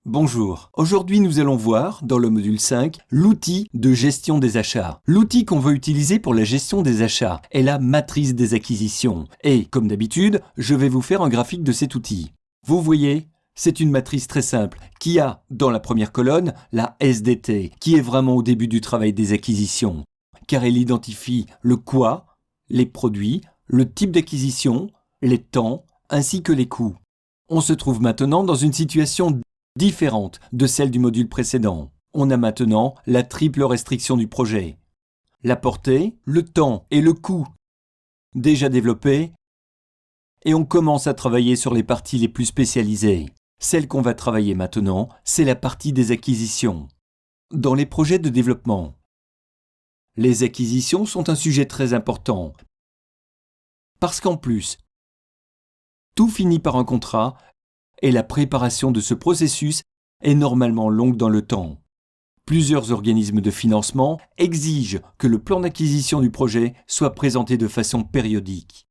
Bonjour, aujourd'hui nous allons voir, dans le module 5, l'outil de gestion des achats. L'outil qu'on veut utiliser pour la gestion des achats est la matrice des acquisitions. Et, comme d'habitude, je vais vous faire un graphique de cet outil. Vous voyez, c'est une matrice très simple qui a, dans la première colonne, la SDT, qui est vraiment au début du travail des acquisitions, car elle identifie le quoi, les produits, le type d'acquisition, les temps, ainsi que les coûts. On se trouve maintenant dans une situation différente de celle du module précédent. On a maintenant la triple restriction du projet. La portée, le temps et le coût déjà développés, et on commence à travailler sur les parties les plus spécialisées. Celle qu'on va travailler maintenant, c'est la partie des acquisitions. Dans les projets de développement, les acquisitions sont un sujet très important, parce qu'en plus, tout finit par un contrat, et la préparation de ce processus est normalement longue dans le temps. Plusieurs organismes de financement exigent que le plan d'acquisition du projet soit présenté de façon périodique.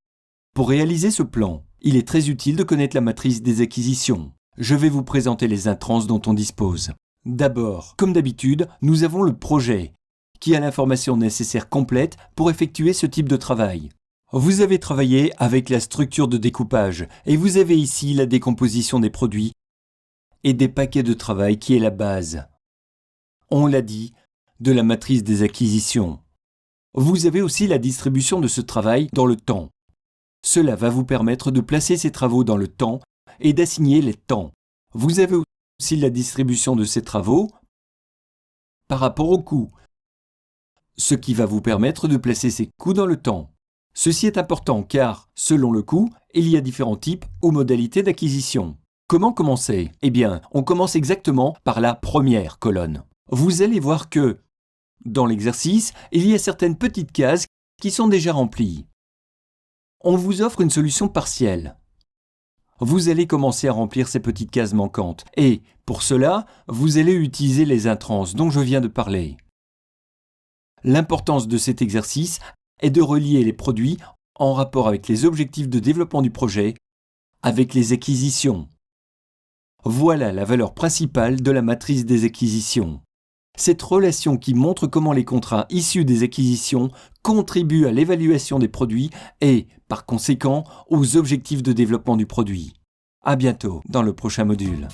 Pour réaliser ce plan, il est très utile de connaître la matrice des acquisitions. Je vais vous présenter les intranses dont on dispose. D'abord, comme d'habitude, nous avons le projet, qui a l'information nécessaire complète pour effectuer ce type de travail. Vous avez travaillé avec la structure de découpage et vous avez ici la décomposition des produits et des paquets de travail qui est la base. On l'a dit, de la matrice des acquisitions. Vous avez aussi la distribution de ce travail dans le temps. Cela va vous permettre de placer ces travaux dans le temps et d'assigner les temps. Vous avez aussi la distribution de ces travaux par rapport aux coûts, ce qui va vous permettre de placer ces coûts dans le temps. Ceci est important car, selon le coût, il y a différents types ou modalités d'acquisition. Comment commencer ? Eh bien, on commence exactement par la première colonne. Vous allez voir que, dans l'exercice, il y a certaines petites cases qui sont déjà remplies. On vous offre une solution partielle. Vous allez commencer à remplir ces petites cases manquantes et, pour cela, vous allez utiliser les intranses dont je viens de parler. L'importance de cet exercice est de relier les produits en rapport avec les objectifs de développement du projet, avec les acquisitions. Voilà la valeur principale de la matrice des acquisitions. Cette relation qui montre comment les contrats issus des acquisitions contribuent à l'évaluation des produits et, par conséquent, aux objectifs de développement du produit. À bientôt dans le prochain module.